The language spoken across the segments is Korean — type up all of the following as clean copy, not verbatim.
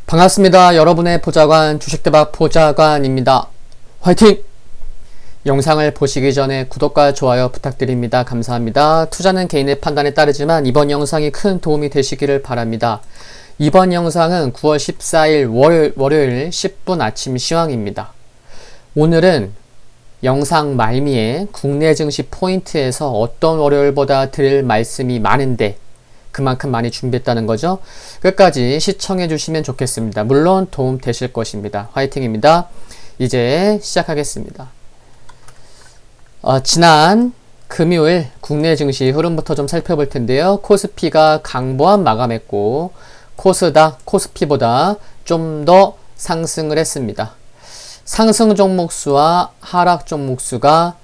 반갑습니다. 여러분의 보좌관 주식대박 보좌관입니다. 화이팅! 영상을 보시기 전에 구독과 좋아요 부탁드립니다. 감사합니다. 투자는 개인의 판단에 따르지만 이번 영상이 큰 도움이 되시기를 바랍니다. 이번 영상은 9월 14일 월요일 10분 아침 시황입니다. 오늘은 영상 말미에 국내 증시 포인트에서 어떤 월요일보다 드릴 말씀이 많은데 그만큼 많이 준비했다는 거죠. 끝까지 시청해 주시면 좋겠습니다. 물론 도움 되실 것입니다. 화이팅입니다. 이제 시작하겠습니다. 지난 금요일 국내 증시 흐름부터 좀 살펴볼 텐데요. 코스피가 강보합 마감했고 코스닥, 코스피보다 좀 더 상승을 했습니다. 상승 종목 수와 하락 종목 수가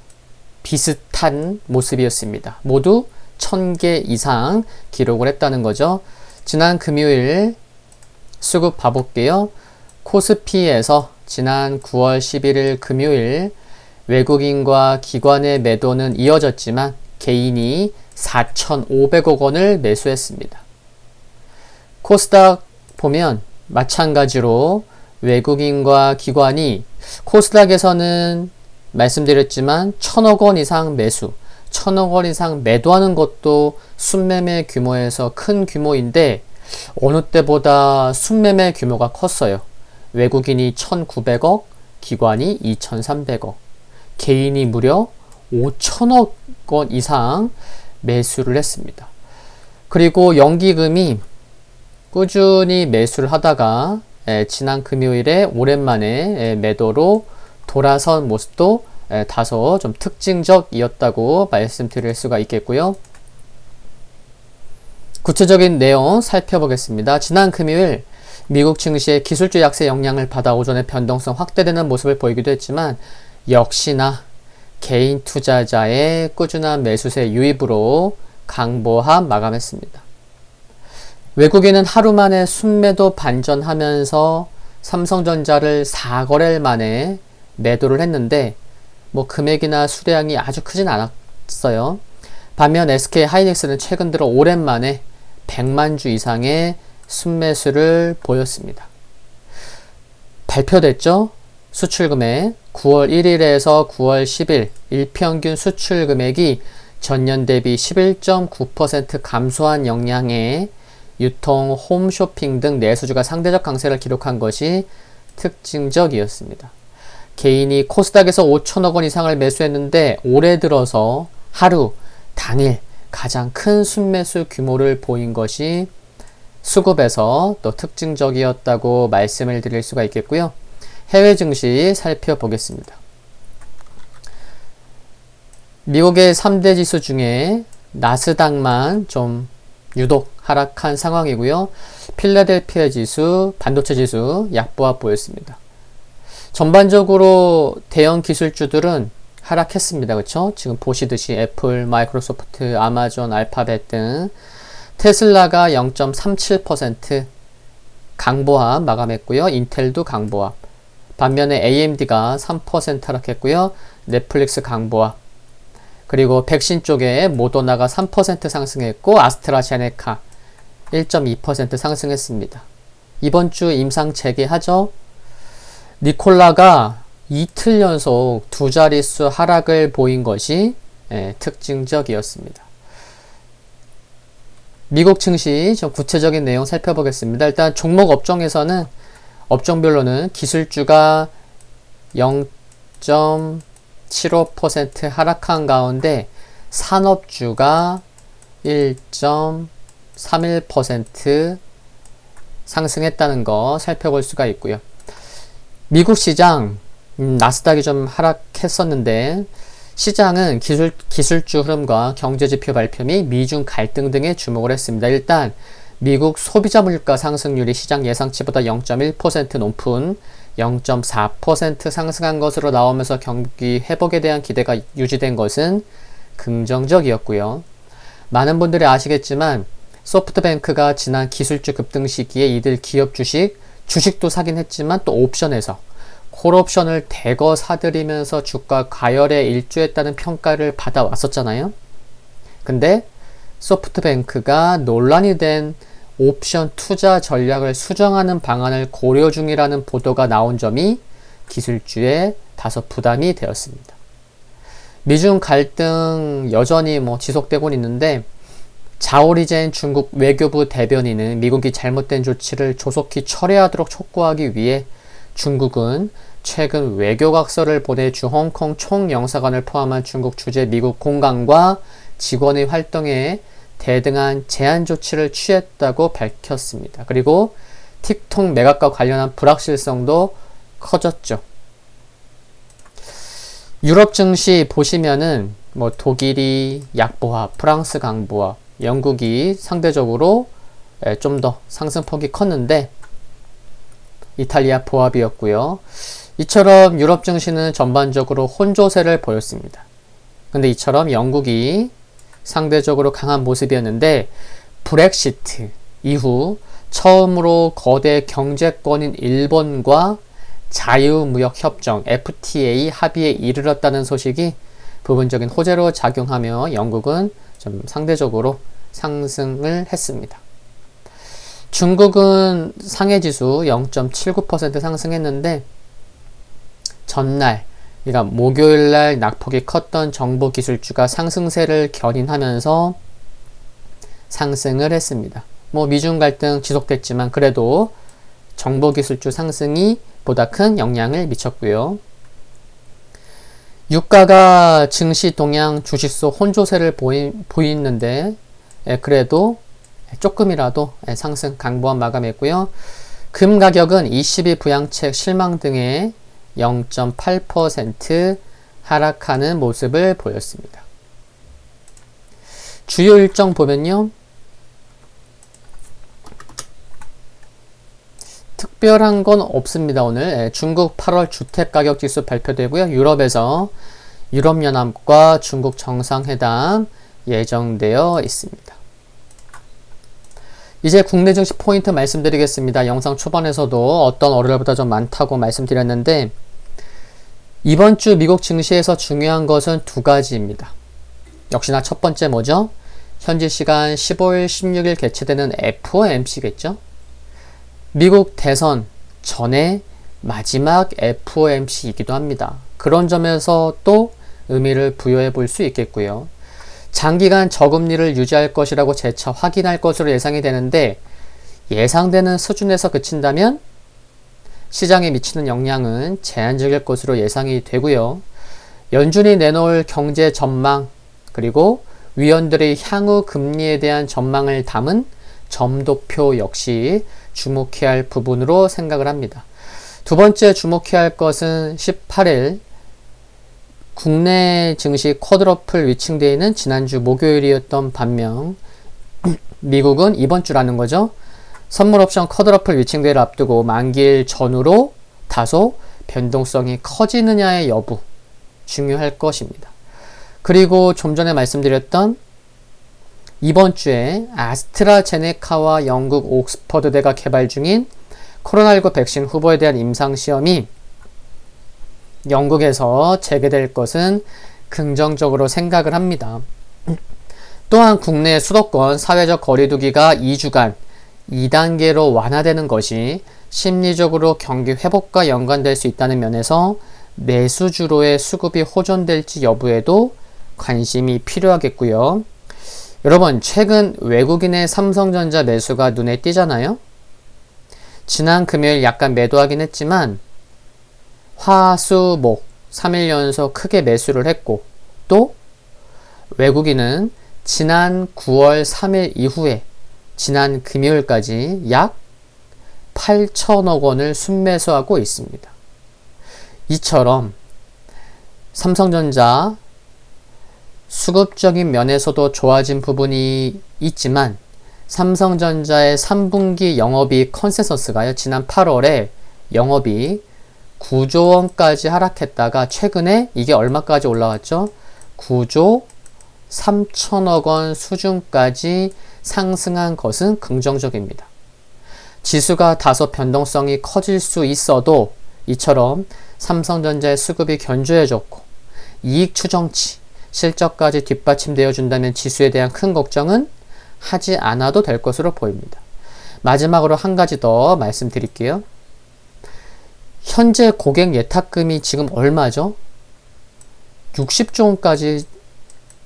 비슷한 모습이었습니다. 모두 1000개 이상 기록을 했다는 거죠. 지난 금요일 수급 봐볼게요. 코스피에서 지난 9월 11일 금요일 외국인과 기관의 매도는 이어졌지만 개인이 4,500억 원을 매수했습니다. 코스닥 보면 마찬가지로 외국인과 기관이 코스닥에서는 말씀드렸지만 1,000억 원 이상 매수, 1,000억 원 이상 매도하는 것도 순매매 규모에서 큰 규모인데 어느 때보다 순매매 규모가 컸어요. 외국인이 1,900억, 기관이 2,300억, 개인이 무려 5,000억 원 이상 매수를 했습니다. 그리고 연기금이 꾸준히 매수를 하다가 지난 금요일에 오랜만에 매도로 돌아선 모습도 다소 좀 특징적이었다고 말씀드릴 수가 있겠고요. 구체적인 내용 살펴보겠습니다. 지난 금요일 미국 증시의 기술주 약세 영향을 받아 오전에 변동성 확대되는 모습을 보이기도 했지만 역시나 개인 투자자의 꾸준한 매수세 유입으로 강보합 마감했습니다. 외국인은 하루 만에 순매도 반전하면서 삼성전자를 4거래일 만에 매도를 했는데 금액이나 수량이 아주 크진 않았어요. 반면 SK 하이닉스는 최근 들어 오랜만에 100만 주 이상의 순매수를 보였습니다. 발표됐죠? 수출금액 9월 1일에서 9월 10일 일평균 수출금액이 전년 대비 11.9% 감소한 영향에 유통, 홈쇼핑 등 내수주가 상대적 강세를 기록한 것이 특징적이었습니다. 개인이 코스닥에서 5,000억 원 이상을 매수했는데 올해 들어서 하루, 당일 가장 큰 순매수 규모를 보인 것이 수급에서 또 특징적이었다고 말씀을 드릴 수가 있겠고요. 해외 증시 살펴보겠습니다. 미국의 3대 지수 중에 나스닥만 좀 유독 하락한 상황이고요. 필라델피아 지수, 반도체 지수 약보합 보였습니다. 전반적으로 대형 기술주들은 하락했습니다. 그렇죠? 지금 보시듯이 애플, 마이크로소프트, 아마존, 알파벳 등 테슬라가 0.37% 강보합 마감했고요. 인텔도 강보합. 반면에 AMD가 3% 하락했고요. 넷플릭스 강보합. 그리고 백신 쪽에 모더나가 3% 상승했고 아스트라제네카 1.2% 상승했습니다. 이번 주 임상 재개하죠? 니콜라가 이틀 연속 두 자릿수 하락을 보인 것이 특징적이었습니다. 미국 증시 좀 구체적인 내용 살펴보겠습니다. 일단 종목 업종에서는 업종별로는 기술주가 0.75% 하락한 가운데 산업주가 1.31% 상승했다는 거 살펴볼 수가 있고요. 미국 시장 나스닥이 좀 하락했었는데 시장은 기술주 흐름과 경제지표 발표 및 미중 갈등 등에 주목을 했습니다. 일단 미국 소비자 물가 상승률이 시장 예상치보다 0.1% 높은 0.4% 상승한 것으로 나오면서 경기 회복에 대한 기대가 유지된 것은 긍정적이었고요. 많은 분들이 아시겠지만 소프트뱅크가 지난 기술주 급등 시기에 이들 기업 주식도 사긴 했지만 또 옵션에서 콜옵션을 대거 사들이면서 주가 과열에 일조했다는 평가를 받아왔었잖아요. 근데 소프트뱅크가 논란이 된 옵션 투자 전략을 수정하는 방안을 고려 중이라는 보도가 나온 점이 기술주에 다소 부담이 되었습니다. 미중 갈등 여전히 지속되고 있는데 자오리젠 중국 외교부 대변인은 미국이 잘못된 조치를 조속히 철회하도록 촉구하기 위해 중국은 최근 외교각서를 보내 주홍콩 총영사관을 포함한 중국 주재 미국 공관과 직원의 활동에 대등한 제한 조치를 취했다고 밝혔습니다. 그리고 틱톡 매각과 관련한 불확실성도 커졌죠. 유럽 증시 보시면은 독일이 약보합, 프랑스 강보합, 영국이 상대적으로 좀 더 상승폭이 컸는데 이탈리아 보합이었고요. 이처럼 유럽 증시는 전반적으로 혼조세를 보였습니다. 근데 이처럼 영국이 상대적으로 강한 모습이었는데 브렉시트 이후 처음으로 거대 경제권인 일본과 자유무역협정 FTA 합의에 이르렀다는 소식이 부분적인 호재로 작용하며 영국은 좀 상대적으로 상승을 했습니다. 중국은 상해지수 0.79% 상승했는데 전날, 그러니까 목요일날 낙폭이 컸던 정보기술주가 상승세를 견인하면서 상승을 했습니다. 미중 갈등 지속됐지만 그래도 정보기술주 상승이 보다 큰 영향을 미쳤고요. 유가가 증시 동향 주식수 혼조세를 보이는데 그래도 조금이라도 상승 강보합 마감했고요. 금 가격은 22 부양책 실망 등에 0.8% 하락하는 모습을 보였습니다. 주요 일정 보면요. 특별한 건 없습니다. 오늘 중국 8월 주택가격지수 발표되고요. 유럽에서 유럽연합과 중국 정상회담 예정되어 있습니다. 이제 국내 증시 포인트 말씀드리겠습니다. 영상 초반에서도 어떤 월요일보다 좀 많다고 말씀드렸는데 이번 주 미국 증시에서 중요한 것은 두 가지입니다. 역시나 첫 번째 뭐죠? 현지 시간 15일, 16일 개최되는 FOMC겠죠? 미국 대선 전에 마지막 FOMC이기도 합니다. 그런 점에서 또 의미를 부여해 볼 수 있겠고요. 장기간 저금리를 유지할 것이라고 재차 확인할 것으로 예상이 되는데 예상되는 수준에서 그친다면 시장에 미치는 영향은 제한적일 것으로 예상이 되고요. 연준이 내놓을 경제 전망 그리고 위원들의 향후 금리에 대한 전망을 담은 점도표 역시 주목해야 할 부분으로 생각을 합니다. 두 번째 주목해야 할 것은 18일 국내 증시 쿼드러플 위층대회는 지난주 목요일이었던 반면 미국은 이번 주라는 거죠. 선물 옵션 쿼드러플 위층대회를 앞두고 만기일 전후로 다소 변동성이 커지느냐의 여부 중요할 것입니다. 그리고 좀 전에 말씀드렸던 이번 주에 아스트라제네카와 영국 옥스퍼드대가 개발 중인 코로나19 백신 후보에 대한 임상시험이 영국에서 재개될 것은 긍정적으로 생각을 합니다. 또한 국내 수도권 사회적 거리두기가 2주간 2단계로 완화되는 것이 심리적으로 경기 회복과 연관될 수 있다는 면에서 내수주로의 수급이 호전될지 여부에도 관심이 필요하겠고요. 여러분, 최근 외국인의 삼성전자 매수가 눈에 띄잖아요? 지난 금요일 약간 매도하긴 했지만 화, 수, 목 3일 연속 크게 매수를 했고 또 외국인은 지난 9월 3일 이후에 지난 금요일까지 약 8천억 원을 순매수하고 있습니다. 이처럼 삼성전자 수급적인 면에서도 좋아진 부분이 있지만 삼성전자의 3분기 영업이익 컨센서스가요. 지난 8월에 영업이익 9조 원까지 하락했다가 최근에 이게 얼마까지 올라왔죠? 9조 3천억 원 수준까지 상승한 것은 긍정적입니다. 지수가 다소 변동성이 커질 수 있어도 이처럼 삼성전자의 수급이 견조해졌고 이익 추정치, 실적까지 뒷받침되어 준다면 지수에 대한 큰 걱정은 하지 않아도 될 것으로 보입니다. 마지막으로 한 가지 더 말씀드릴게요. 현재 고객 예탁금이 지금 얼마죠? 60조 원까지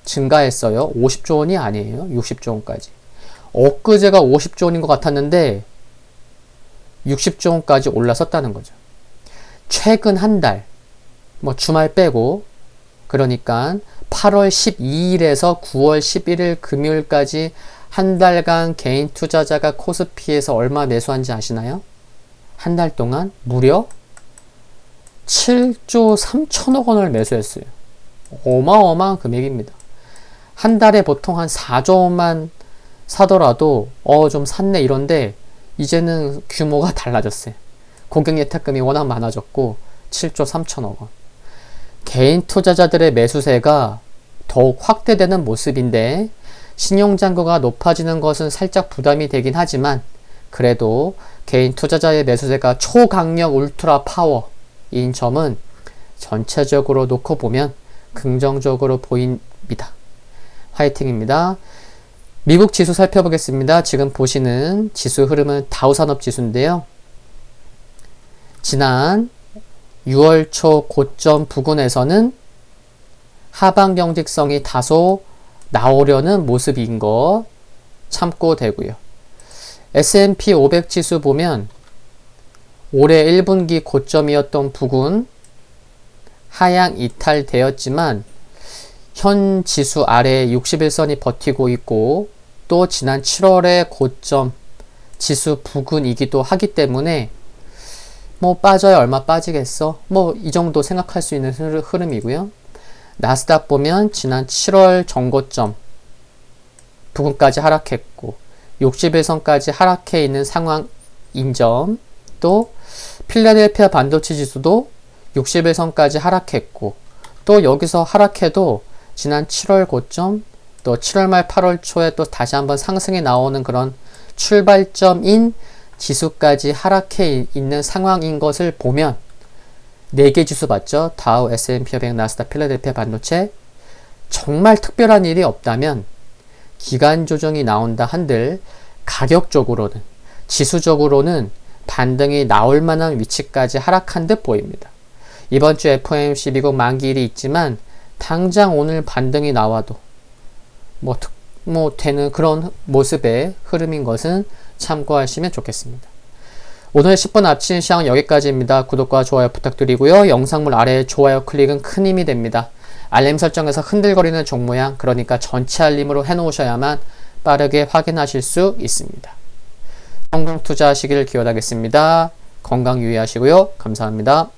증가했어요. 50조 원이 아니에요. 60조 원까지. 엊그제가 50조 원인 것 같았는데 60조 원까지 올라섰다는 거죠. 최근 한 달, 뭐 주말 빼고, 그러니까 8월 12일에서 9월 11일 금요일까지 한 달간 개인 투자자가 코스피에서 얼마 매수한지 아시나요? 한 달 동안 무려 7조 3천억 원을 매수했어요. 어마어마한 금액입니다. 한 달에 보통 한 4조 원만 사더라도 좀 샀네 이런데 이제는 규모가 달라졌어요. 고객 예탁금이 워낙 많아졌고 7조 3천억 원. 개인 투자자들의 매수세가 더욱 확대되는 모습인데 신용잔고가 높아지는 것은 살짝 부담이 되긴 하지만 그래도 개인 투자자의 매수세가 초강력 울트라 파워인 점은 전체적으로 놓고 보면 긍정적으로 보입니다. 화이팅입니다. 미국 지수 살펴보겠습니다. 지금 보시는 지수 흐름은 다우산업 지수인데요. 지난 6월 초 고점 부근에서는 하방 경직성이 다소 나오려는 모습인 거 참고되고요. S&P 500 지수 보면 올해 1분기 고점이었던 부근 하향 이탈되었지만 현 지수 아래 61선이 버티고 있고 또 지난 7월의 고점 지수 부근이기도 하기 때문에 뭐 빠져야 얼마 빠지겠어? 뭐 이 정도 생각할 수 있는 흐름이고요. 나스닥 보면 지난 7월 전고점 부근까지 하락했고 61선까지 하락해 있는 상황인 점, 또 필라델피아 반도체 지수도 61선까지 하락했고 또 여기서 하락해도 지난 7월 고점 또 7월 말 8월 초에 또 다시 한번 상승에 나오는 그런 출발점인 지수까지 하락해 있는 상황인 것을 보면 4개 지수 봤죠? 다우, S&P 500, 나스닥, 필라델피아 반도체. 정말 특별한 일이 없다면 기간 조정이 나온다 한들 가격적으로는 지수적으로는 반등이 나올 만한 위치까지 하락한 듯 보입니다. 이번 주 FOMC 미국 만기일이 있지만 당장 오늘 반등이 나와도 뭐 되는 그런 모습의 흐름인 것은 참고하시면 좋겠습니다. 오늘 10분 앞치는 시황 여기까지입니다. 구독과 좋아요 부탁드리고요. 영상물 아래 좋아요 클릭은 큰 힘이 됩니다. 알림 설정에서 흔들거리는 종 모양, 그러니까 전체 알림으로 해놓으셔야만 빠르게 확인하실 수 있습니다. 성공 투자하시기를 기원하겠습니다. 건강 유의하시고요. 감사합니다.